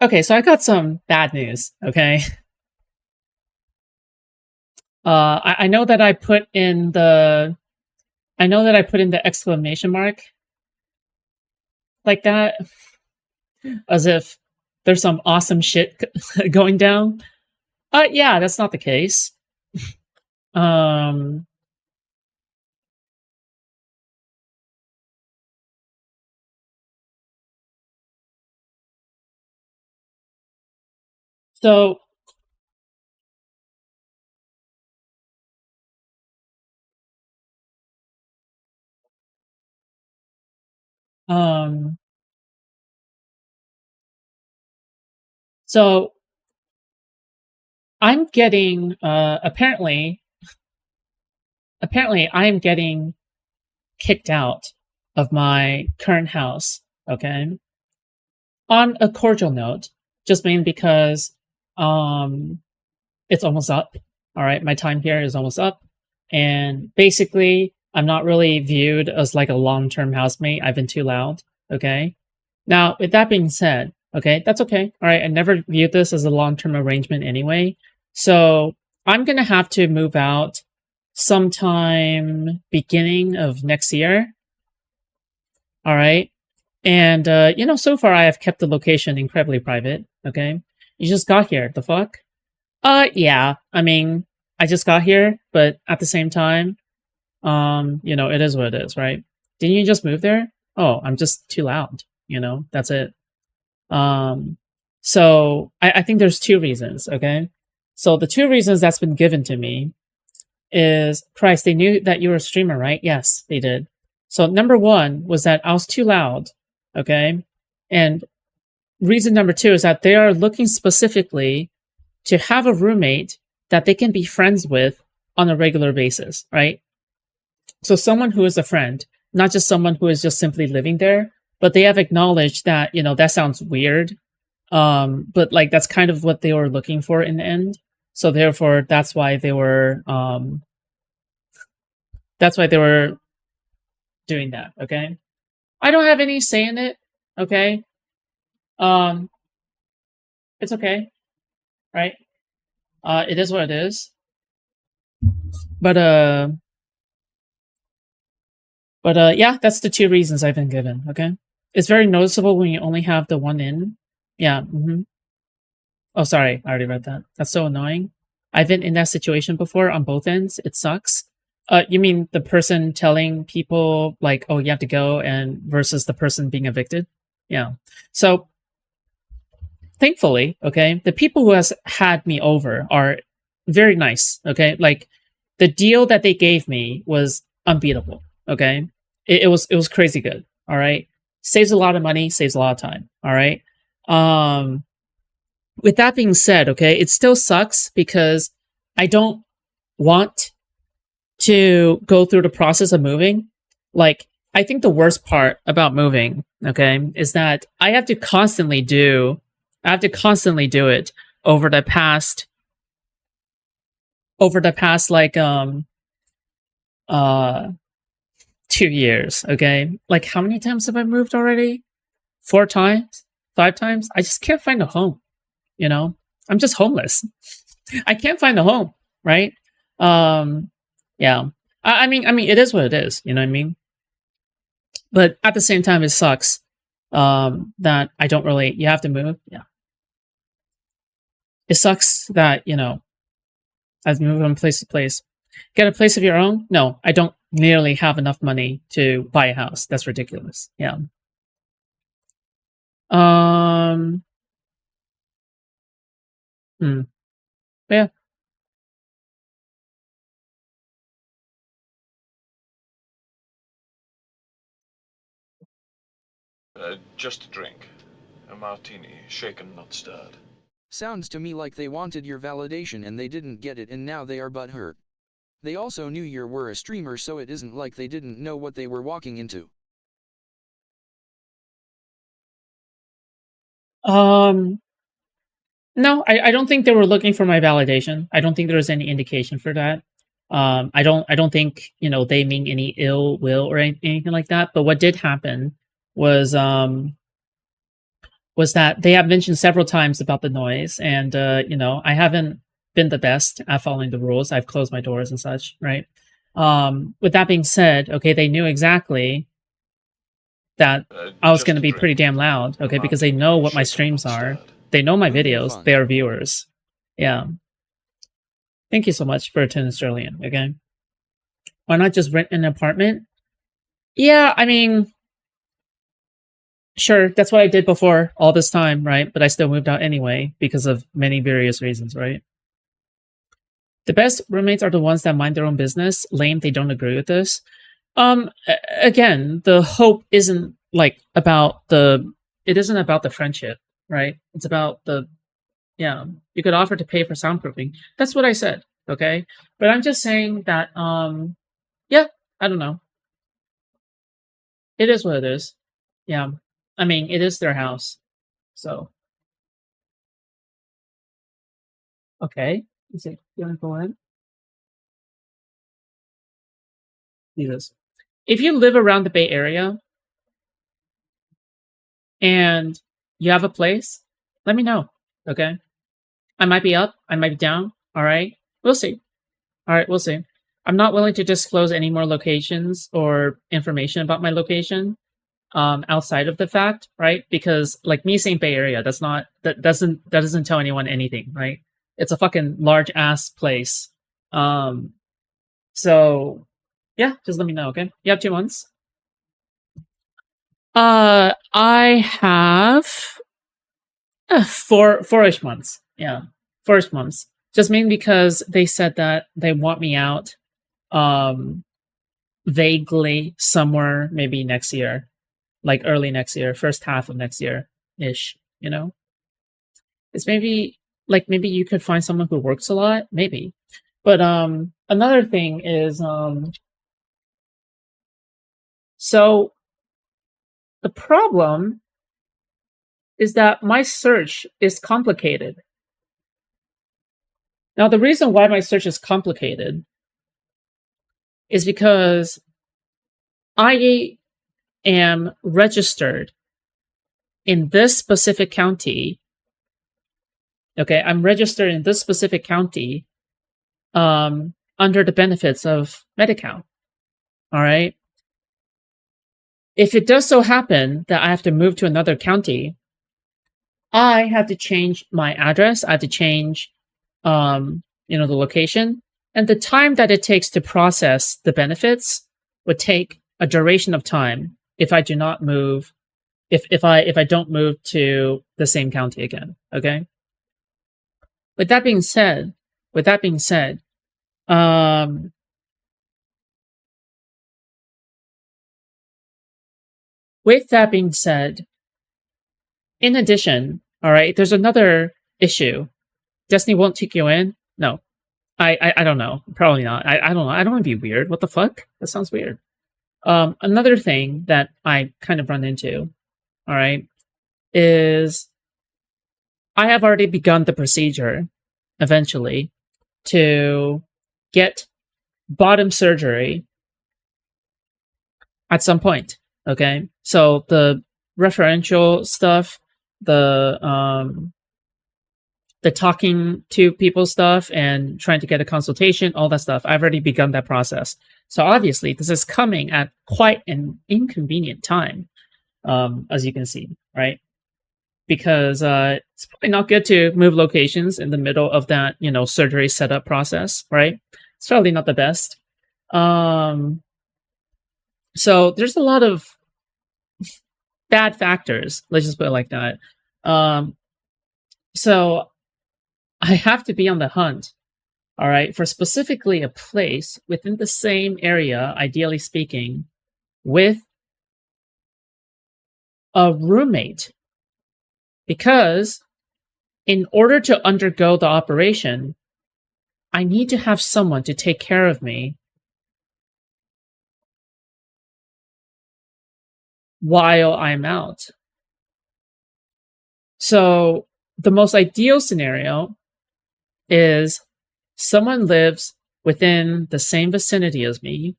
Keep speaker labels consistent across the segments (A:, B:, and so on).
A: Okay, so I got some bad news, okay? I know that I put in the exclamation mark like that, as if there's some awesome shit going down. Yeah, that's not the case. Um, so, um, so I'm getting, apparently I'm getting kicked out of my current house, okay? On a cordial note, just mainly because, um, it's almost up. All right, my time here is almost up, and basically, I'm not really viewed as like a long-term housemate. I've been too loud. Okay. Now, with that being said, okay, that's okay. All right, I never viewed this as a long-term arrangement anyway, so I'm gonna have to move out sometime beginning of next year. All right, and so far I have kept the location incredibly private. Okay, you just got here. The fuck? Yeah. I mean, I just got here, but at the same time, it is what it is, right? Didn't you just move there? Oh, I'm just too loud. That's it. Um, so I think there's two reasons. Okay, so the two reasons that's been given to me is, Christ, they knew that you were a streamer, right? Yes, they did. So number one was that I was too loud. Okay, and reason number two is that they are looking specifically to have a roommate that they can be friends with on a regular basis, right? So someone who is a friend, not just someone who is just simply living there, but they have acknowledged that, that sounds weird. But like that's kind of what they were looking for in the end. So therefore that's why they were doing that, okay? I don't have any say in it, okay? Um it's okay, right? It is what it is. But yeah, that's the two reasons I've been given. Okay, it's very noticeable when you only have the one in. Yeah. Oh, sorry, I already read that. That's so annoying. I've been in that situation before on both ends. It sucks. You mean the person telling people like, "Oh, you have to go," and versus the person being evicted? Yeah. So thankfully, okay, the people who has had me over are very nice. Okay, like the deal that they gave me was unbeatable. Okay, it was crazy good. All right, saves a lot of money, saves a lot of time. All right. Um, with that being said, okay, it still sucks because I don't want to go through the process of moving. Like, I think the worst part about moving, okay, is that I have to constantly do it over the past like uh 2 years, okay? Like how many times have I moved already? 4 times? 5 times? I just can't find a home, you know? I'm just homeless. I can't find a home, right? Um yeah. I mean it is what it is, you know what I mean? But at the same time it sucks that I don't really you have to move. Yeah. It sucks that, I've moved from place to place. Get a place of your own? No, I don't nearly have enough money to buy a house. That's ridiculous. Yeah. Um. Hmm. Yeah.
B: Just a drink. A martini, shaken, not stirred.
C: Sounds to me like they wanted your validation and they didn't get it and now they are butthurt. They also knew you were a streamer, so it isn't like they didn't know what they were walking into.
A: Um. No, I don't think they were looking for my validation. I don't think there was any indication for that. I don't think they mean any ill will or anything like that. But what did happen was was that they have mentioned several times about the noise, and you know, I haven't been the best at following the rules. I've closed my doors and such, right? With that being said, okay, they knew exactly that I was
B: Just
A: going to
B: a
A: be pretty
B: drink.
A: damn loud,
B: A
A: okay, because they
B: martini,
A: know what my
B: shaken,
A: streams
B: not
A: are.
B: stirred.
A: They know my
C: Moving
A: videos.
C: fun.
A: They are viewers. Yeah. Thank you so much for attending, Sterling. Okay. Why not just rent an apartment? Yeah, I mean, sure, that's what I did before all this time, right? But I still moved out anyway because of many various reasons, right? The best roommates are the ones that mind their own business. Lame, they don't agree with this. Again, the hope isn't like about the. It isn't about the friendship, right? It's about the. Yeah, you could offer to pay for soundproofing. That's what I said, okay? But I'm just saying that. Yeah, I don't know. It is what it is. Yeah, I mean, it is their house, so okay. Is it gonna go in? Jesus. If you live around the Bay Area and you have a place, let me know. Okay. I might be up, I might be down. All right. We'll see. All right, we'll see. I'm not willing to disclose any more locations or information about my location outside of the fact, right? Because like me saying Bay Area, that doesn't tell anyone anything, right? It's a fucking large ass place. Um so yeah, just let me know, okay? You have 2 months. I have 4-ish months. Yeah, 4-ish months. Just mainly because they said that they want me out, um, vaguely somewhere maybe next year, like early next year, first half of next year ish. You know, it's maybe like maybe you could find someone who works a lot, maybe. But another thing is so the problem is that my search is complicated. Now, the reason why my search is complicated is because I am registered in this specific county. Okay, I'm registered in this specific county under the benefits of Medi-Cal. All right. If it does so happen that I have to move to another county, I have to change my address. I have to change, the location, and the time that it takes to process the benefits would take a duration of time if I do not move. If I don't move to the same county again. Okay. With that being said, with that being said, um, with that being said, in addition, all right, there's another issue. Destiny won't take you in. No, I don't know. Probably not. I don't know. I don't want to be weird. What the fuck? That sounds weird. Another thing that I kind of run into, all right, is I have already begun the procedure eventually to get bottom surgery at some point. Okay, so the referential stuff, the talking to people stuff, and trying to get a consultation, all that stuff. I've already begun that process. So obviously, this is coming at quite an inconvenient time, as you can see, right? Because it's probably not good to move locations in the middle of that, surgery setup process, right? It's probably not the best. So there's a lot of bad factors. Let's just put it like that. So I have to be on the hunt, all right, for specifically a place within the same area, ideally speaking, with a roommate. Because in order to undergo the operation, I need to have someone to take care of me while I'm out. So the most ideal scenario is someone lives within the same vicinity as me.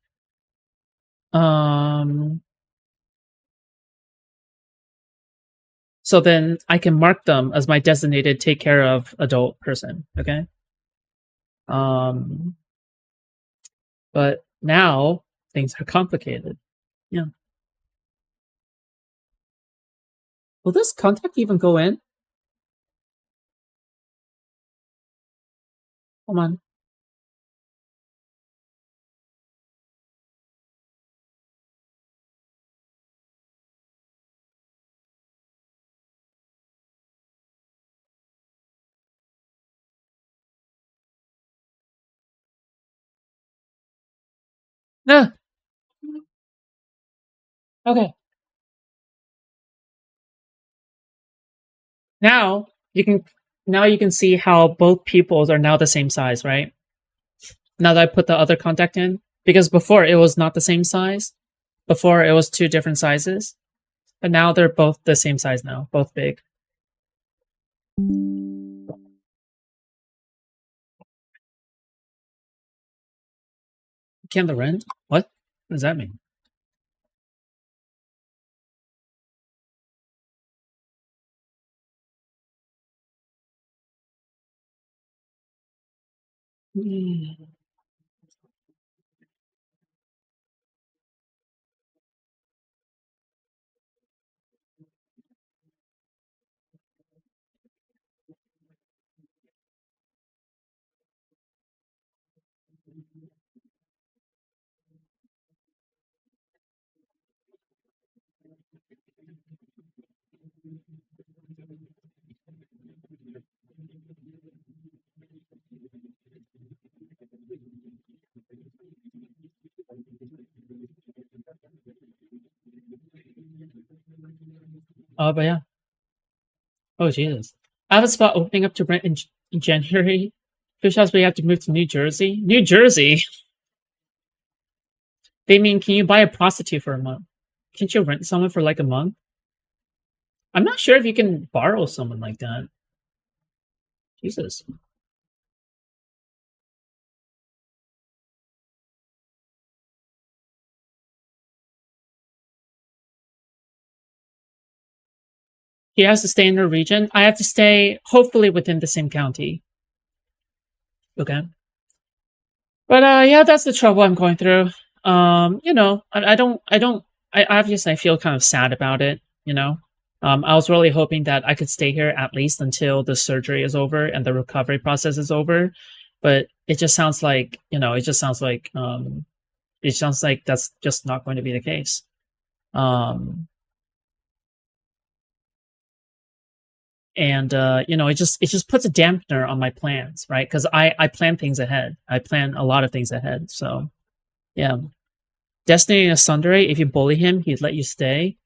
A: So So then I can mark them as my designated take care of adult person. Okay. Um, but now things are complicated. Yeah. Will this contact even go in? Come on. Ah, okay. Now you can now you can see how both pupils are now the same size, right? Now that I put the other contact in, because before it was not the same size. Before it was two different sizes, but now they're both the same size now, both big. Can the rent? What? What does that mean? Oh, but yeah. Oh, Jesus. I have a spot opening up to rent in January. Foodshops, we have to move to New Jersey. New Jersey? They mean, can you buy a prostitute for a month? Can't you rent someone for like a month? I'm not sure if you can borrow someone like that. Jesus. He has to stay in the region. I have to stay, hopefully, within the same county. Okay. But yeah, that's the trouble I'm going through. I obviously I feel kind of sad about it. I was really hoping that I could stay here at least until the surgery is over and the recovery process is over. But it just sounds like it sounds like that's just not going to be the case. Um, and it just puts a dampener on my plans, right? Because I plan things ahead. I plan a lot of things ahead. So yeah. Destiny and Sundere, if you bully him, he'd let you stay.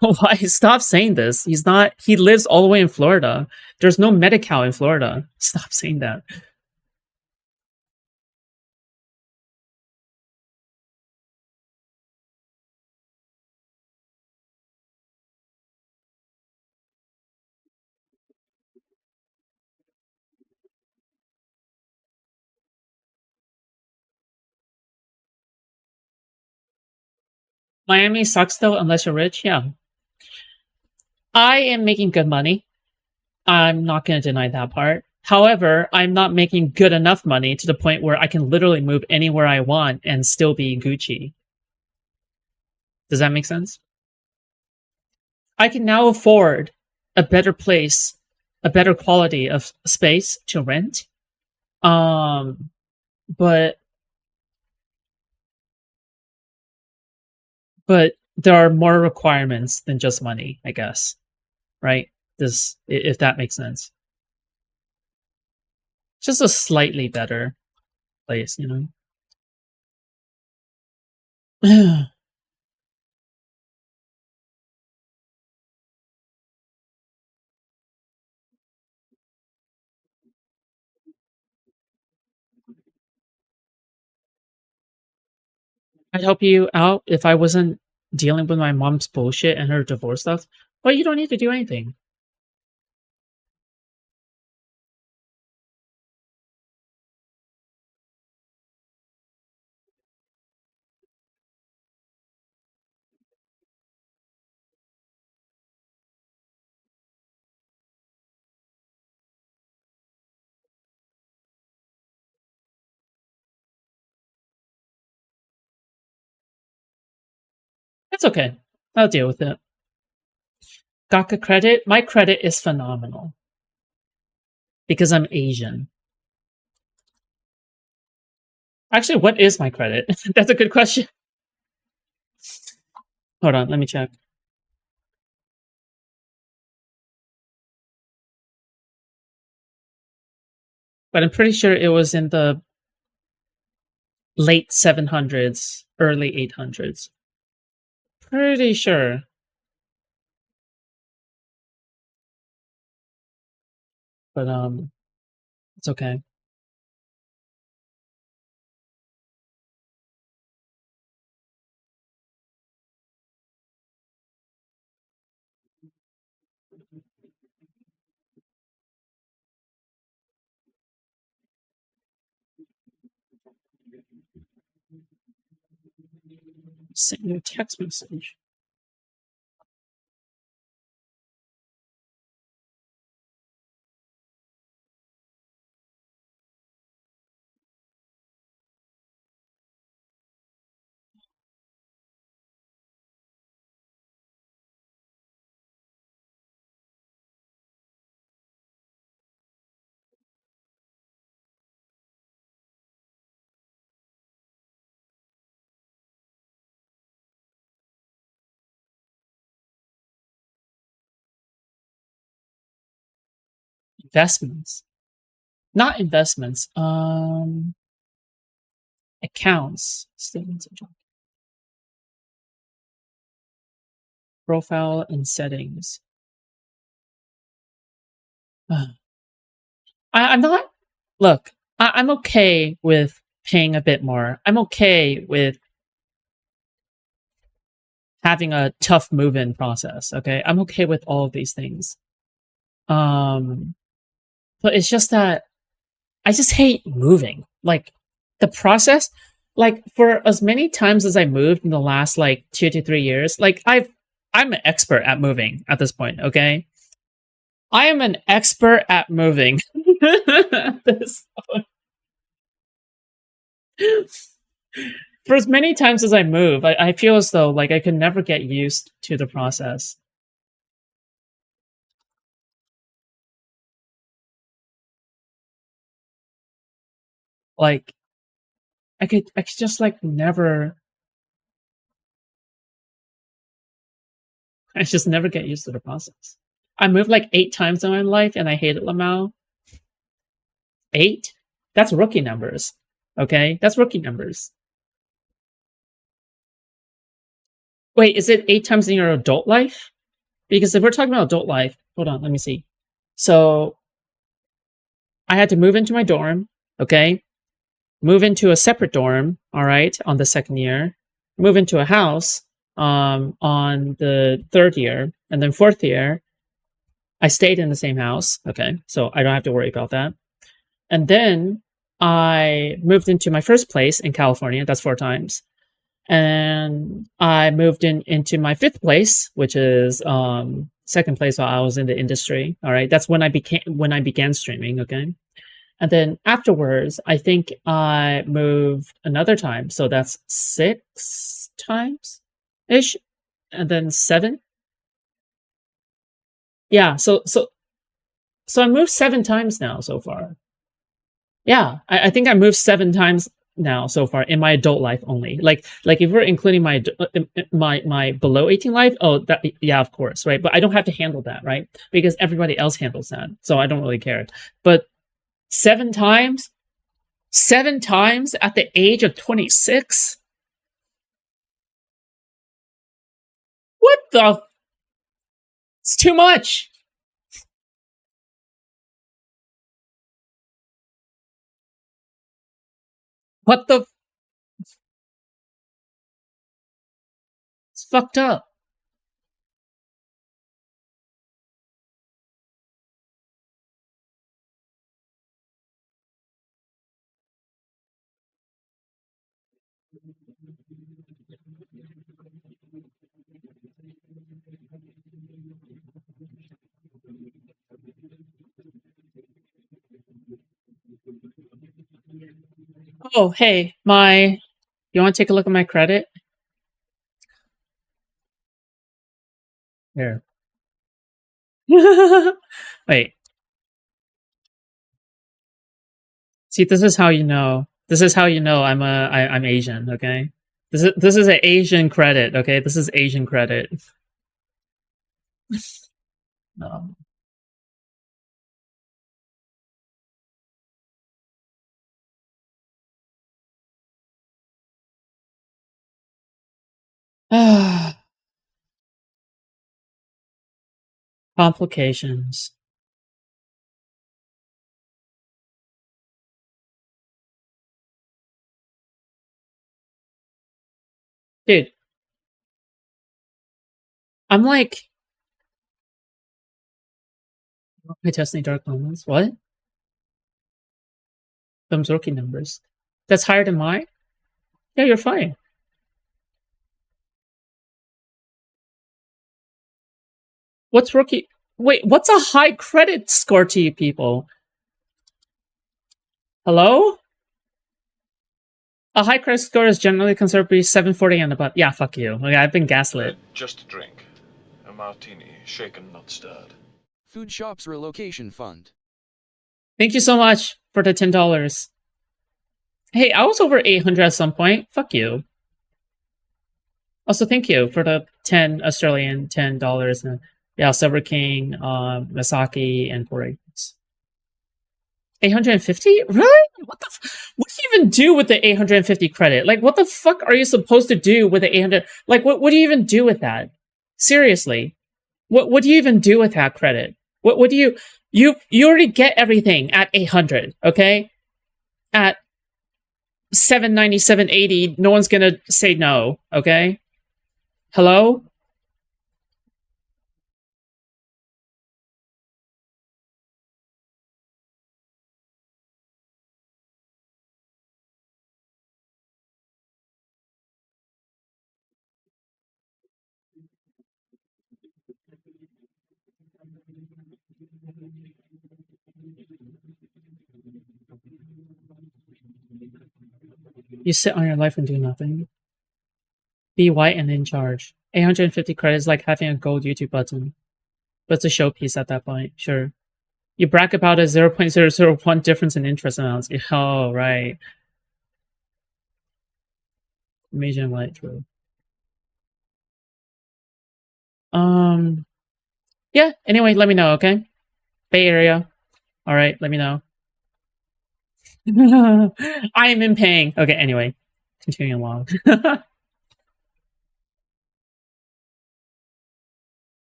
A: Why? Stop saying this. He's not. He lives all the way in Florida. There's no Medi-Cal in Florida. Stop saying that. Miami sucks though, unless you're rich. Yeah, I am making good money. I'm not going to deny that part. However, I'm not making good enough money to the point where I can literally move anywhere I want and still be Gucci. Does that make sense? I can now afford a better place, a better quality of space to rent. Um, but but there are more requirements than just money, I guess. Right? This, if that makes sense. Just a slightly better place. I'd help you out if I wasn't dealing with my mom's bullshit and her divorce stuff. But you don't need to do anything. That's okay. I'll deal with it. Gaka credit? My credit is phenomenal. Because I'm Asian. Actually, what is my credit? That's a good question. Hold on, let me check. But I'm pretty sure it was in the late 700s, early 800s. Pretty sure. But it's okay. Send you a text message. Investments. Not investments. Accounts. Statements of job. Profile and settings. I'm not. Look, I'm okay with paying a bit more. I'm okay with having a tough move-in process. Okay, I'm okay with all of these things. But it's just that I just hate moving. Like the process. Like for as many times as I moved in the last like 2 to 3 years, like I'm an expert at moving at this point. Okay, I am an expert at moving. This for as many times as I move, I feel as though like I can never get used to the process. Like I could just like never. I just never get used to the process. I moved like 8 times in my life, and I hated Lamau. 8? That's rookie numbers. Okay, that's rookie numbers. Wait, is it 8 times in your adult life? Because if we're talking about adult life, hold on, let me see. So I had to move into my dorm, okay? Move into a separate dorm, all right, on the second year. Move into a house on the third year. And then fourth year, I stayed in the same house, okay? So I don't have to worry about that. And then I moved into my first place in California. That's 4 times. And I moved into my fifth place, which is second place while I was in the industry. All right, that's when I began streaming. Okay, and then afterwards, I think I moved another time, so that's 6 times ish, and then 7. Yeah, so I moved 7 times now so far. Yeah, I think I moved 7 times now so far in my adult life only. Like if we're including my below 18 life, oh that yeah, of course, right? But I don't have to handle that, right? Because everybody else handles that. So I don't really care. But 7 times, 7 times at the age of 26? What the It's too much. What the It's fucked up. Oh, hey, you want to take a look at my credit? Here. Wait. See, this is how you know. This is how you know I'm Asian, okay? This is an Asian credit, okay? This is Asian credit. No. Complications. Dude, I'm like my Destiny Dark Moments. What? Those rookie numbers. That's higher than mine? Yeah, you're fine. What's rookie? Wait, what's a high credit score to you people? Hello? A high credit score is generally considered to be 740 and above. Yeah, fuck you. Okay, I've been gaslit.
B: Just a drink. A martini, shaken, not stirred.
C: Foodshops Relocation Fund.
A: Thank you so much for the $10. Hey, I was over 800 at some point. Fuck you. Also, thank you for the 10 Australian $10. And yeah, Silver King, Masaki, and 4 850? Really? What do you even do with the 850 credit? Like, what the fuck are you supposed to do with the 800? Like, what do you even do with that? Seriously, what do you even do with that credit? What do you already get everything at 800? Okay, at 790, 780, no one's gonna say no. Okay, hello. You sit on your life and do nothing. Be white and in charge. 850 credits like having a gold YouTube button. But it's a showpiece at that point, sure. You brag about a 0.001 difference in interest amounts. Oh, right. Major and white, true. Yeah, anyway, let me know, okay? Bay Area. Alright, let me know. I am in pain. Okay, anyway. Continuing along.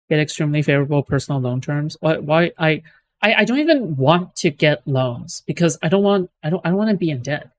A: Get extremely favorable personal loan terms. Why I don't even want to get loans because I don't want to be in debt.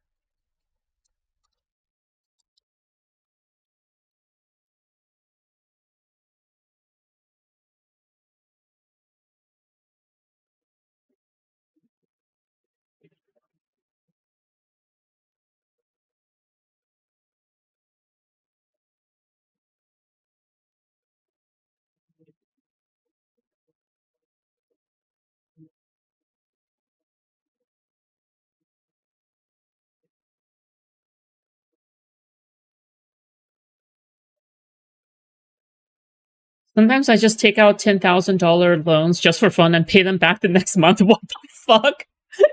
A: Sometimes I just take out $10,000 loans just for fun and pay them back the next month. What the fuck?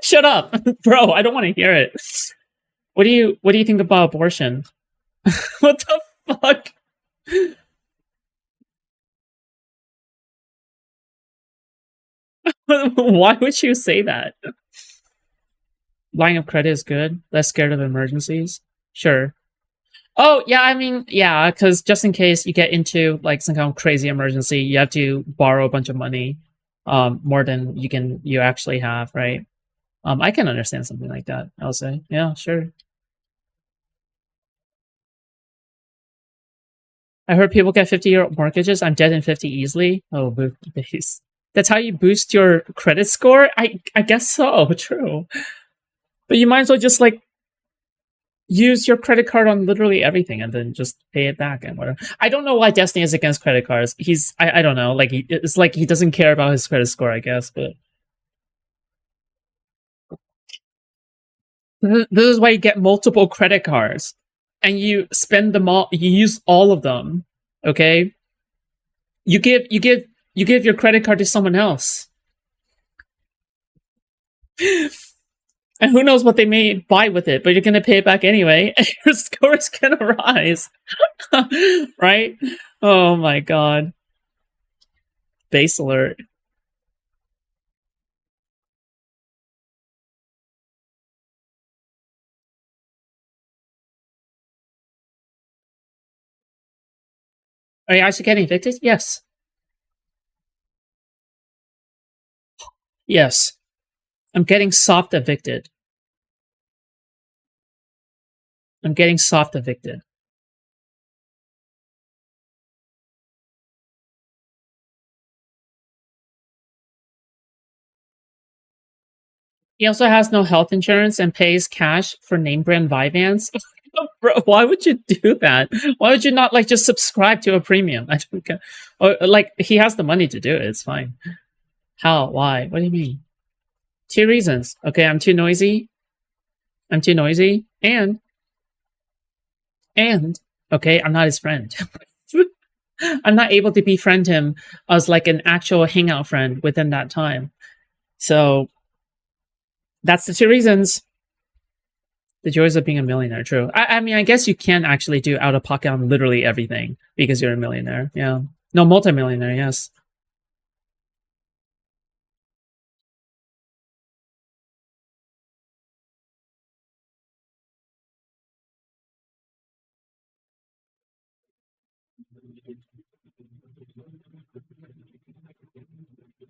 A: Shut up, bro. I don't want to hear it. What do you think about abortion? What the fuck? Why would you say that? Line of credit is good. Less scared of emergencies. Sure. Oh yeah, I mean yeah, because just in case you get into like some kind of crazy emergency, you have to borrow a bunch of money, more than you actually have, right? I can understand something like that. I'll say, yeah, sure. I heard people get 50-year mortgages. I'm dead in 50 easily. Oh, base. That's how you boost your credit score? I guess so, true. But you might as well just like use your credit card on literally everything and then just pay it back and whatever. I don't know why Destiny is against credit cards. I don't know. Like it's like he doesn't care about his credit score, I guess. But this is why you get multiple credit cards. and you spend them all, you use all of them, okay? You give your credit card to someone else. And who knows what they may buy with it, but you're gonna pay it back anyway, and your score is gonna rise. Right? Oh my god. Base alert. Are you actually getting evicted? Yes. Yes. I'm getting soft evicted. I'm getting soft evicted. He also has no health insurance and pays cash for name brand Vyvanse. Bro, why would you do that? Why would you not like just subscribe to a premium? I don't get, or like he has the money to do it. It's fine. How? Why? What do you mean? Two reasons. Okay, I'm too noisy. I'm too noisy, and okay, I'm not his friend. I'm not able to befriend him as like an actual hangout friend within that time. So that's the two reasons. The joys of being a millionaire, true. I mean, I guess you can actually do out of pocket on literally everything because you're a millionaire. Yeah. No, multimillionaire, yes.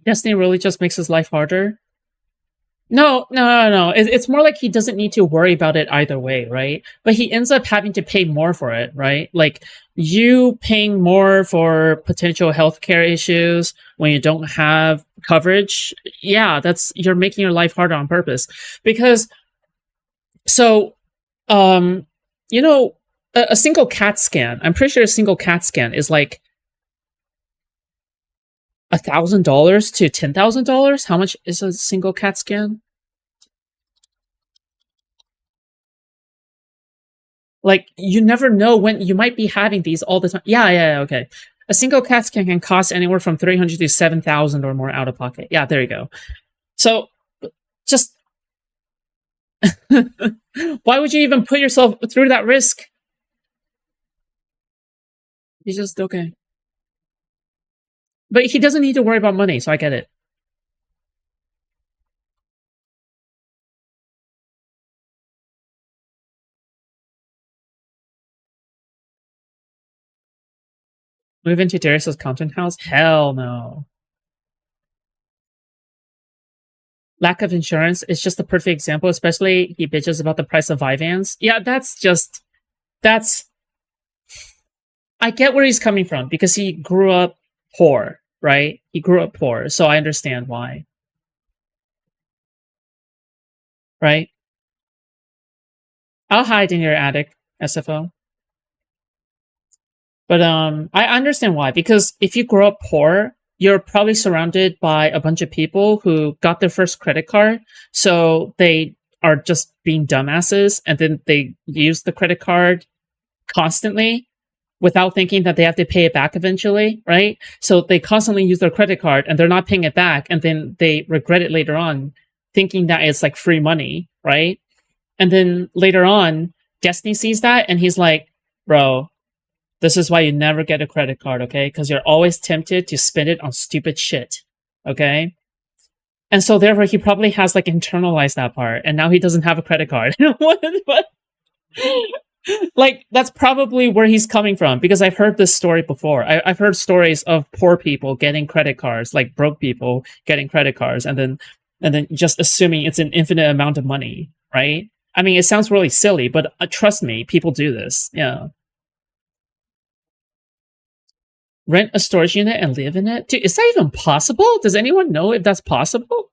A: Destiny really just makes his life harder. No, no, no, no. It's more like he doesn't need to worry about it either way, right? But he ends up having to pay more for it, right? Like you paying more for potential healthcare issues when you don't have coverage. Yeah, that's you're making your life harder on purpose. Because so, um, you know, a single CAT scan. I'm pretty sure a single CAT scan is like $1,000 to $10,000. How much is a single CAT scan? Like you never know when you might be having these all the time. Yeah, yeah, yeah, okay. A single CAT scan can cost anywhere from 300 to 7,000 or more out of pocket. Yeah, there you go. So just why would you even put yourself through that risk? He's just okay. But he doesn't need to worry about money, so I get it. Move into Darius's content house? Hell no. Lack of insurance is just a perfect example, especially he bitches about the price of Vyvanse. Yeah, that's I get where he's coming from because he grew up poor, right? He grew up poor, so I understand why. Right? I'll hide in your attic, SFO. But I understand why, because if you grow up poor, you're probably surrounded by a bunch of people who got their first credit card, so they are just being dumbasses, and then they use the credit card constantly without thinking that they have to pay it back eventually, right? So they constantly use their credit card and they're not paying it back, and then they regret it later on, thinking that it's like free money, right? And then later on, Destiny sees that and he's like, bro, this is why you never get a credit card, okay? Because you're always tempted to spend it on stupid shit, okay? And so therefore he probably has like internalized that part, and now he doesn't have a credit card. what? Like that's probably where he's coming from, because I've heard this story before. I've heard stories of poor people getting credit cards, like broke people getting credit cards, and then just assuming it's an infinite amount of money, right? I mean, it sounds really silly, but trust me, people do this. Yeah. Rent a storage unit and live in it? Dude, is that even possible? Does anyone know if that's possible?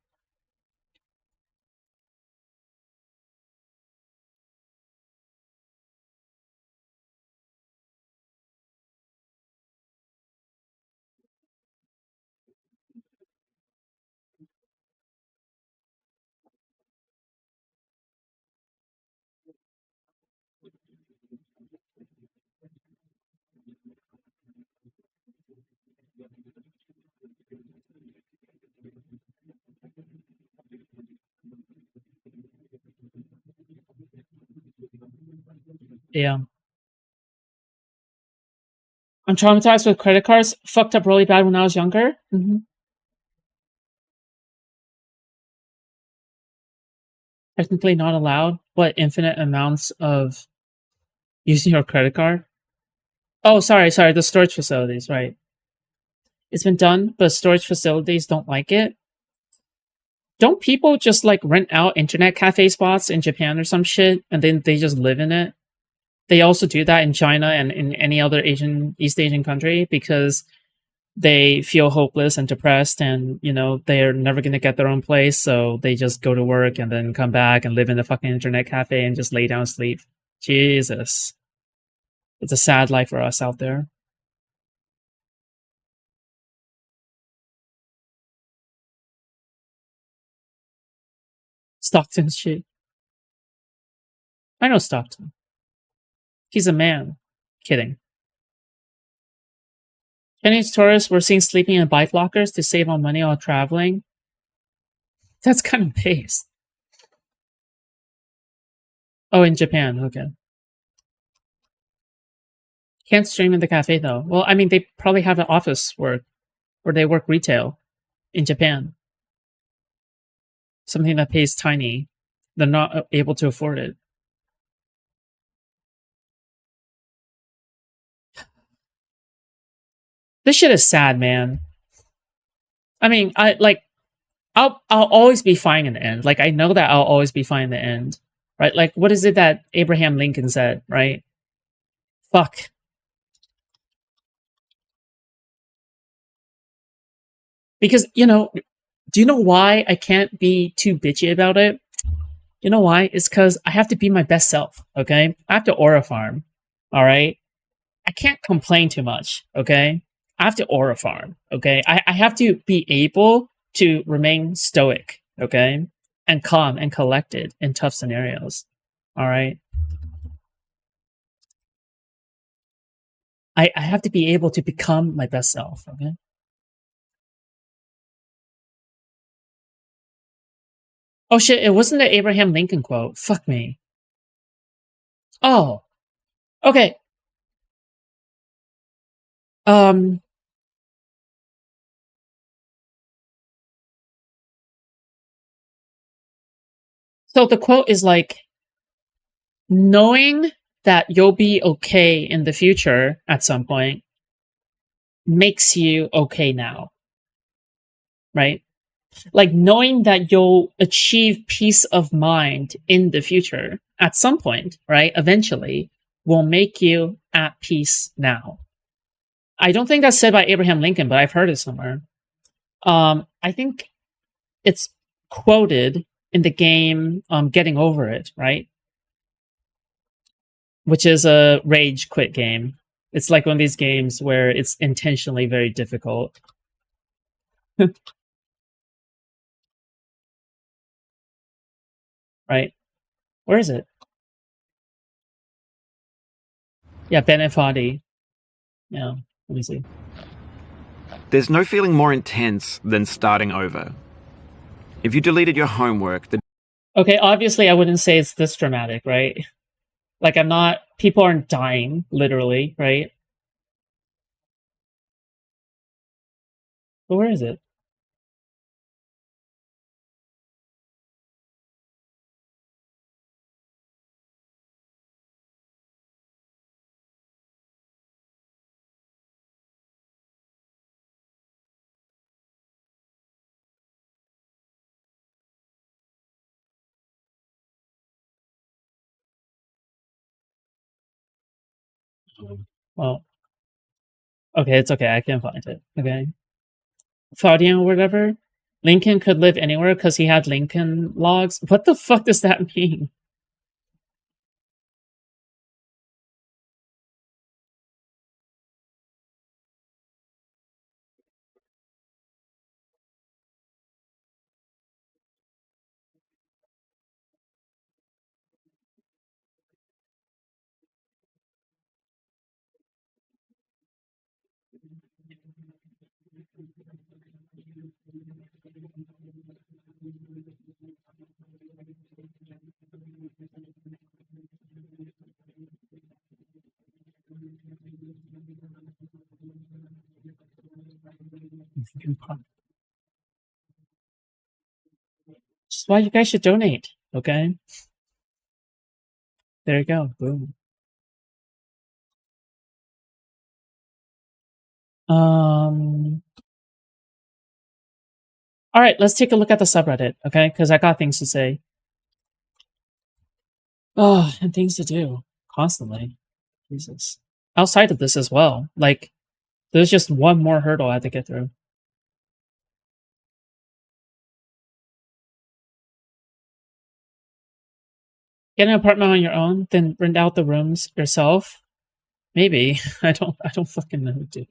A: Yeah. I'm traumatized with credit cards. Fucked up really bad when I was younger. Technically not allowed, but infinite amounts of using your credit card. Oh, sorry, the storage facilities, right. It's been done, but storage facilities don't like it. Don't people just like rent out internet cafe spots in Japan or some shit and then they just live in it? They also do that in China and in any other East Asian country because they feel hopeless and depressed and, they're never going to get their own place. So they just go to work and then come back and live in the fucking internet cafe and just lay down and sleep. Jesus. It's a sad life for us out there. Stockton's shit. I know Stockton. He's a man. Kidding. Chinese tourists were seen sleeping in bike lockers to save on money while traveling. That's kind of based. Oh, in Japan. Okay. Can't stream in the cafe though. Well, I mean, they probably have an office work where they work retail in Japan. Something that pays tiny. They're not able to afford it. This shit is sad, man. I mean, I'll always be fine in the end. Like I know that I'll always be fine in the end. Right? Like what is it that Abraham Lincoln said, right? Fuck. Because, do you know why I can't be too bitchy about it? You know why? It's because I have to be my best self, okay? I have to aura farm, all right? I can't complain too much, okay? I have to aura farm, okay? I have to be able to remain stoic, okay? And calm and collected in tough scenarios, all right? I have to be able to become my best self, okay? Oh shit, it wasn't the Abraham Lincoln quote. Fuck me. Oh, okay. Um, so the quote is like, knowing that you'll be okay in the future at some point makes you okay now, right? Like knowing that you'll achieve peace of mind in the future at some point, right? Eventually will make you at peace now. I don't think that's said by Abraham Lincoln, but I've heard it somewhere. I think it's quoted in the game Getting Over It, right? Which is a rage quit game. It's like one of these games where it's intentionally very difficult. Right? Where is it? Yeah, Ben Foddy. Yeah, let me see.
D: There's no feeling more intense than starting over. If you deleted your homework, the
A: Okay, obviously I wouldn't say it's this dramatic, right? Like I'm not people aren't dying, literally, right? But where is it? Well, okay, it's okay, I can find it. Okay. Faudian or whatever. Lincoln could live anywhere because he had Lincoln logs. What the fuck does that mean? That's why you guys should donate, okay? There you go. Boom. All right, let's take a look at the subreddit, okay? Because I got things to say. Oh, and things to do constantly. Jesus. Outside of this as well, like, there's just one more hurdle I have to get through. Get an apartment on your own, then rent out the rooms yourself. Maybe. I don't fucking know, dude.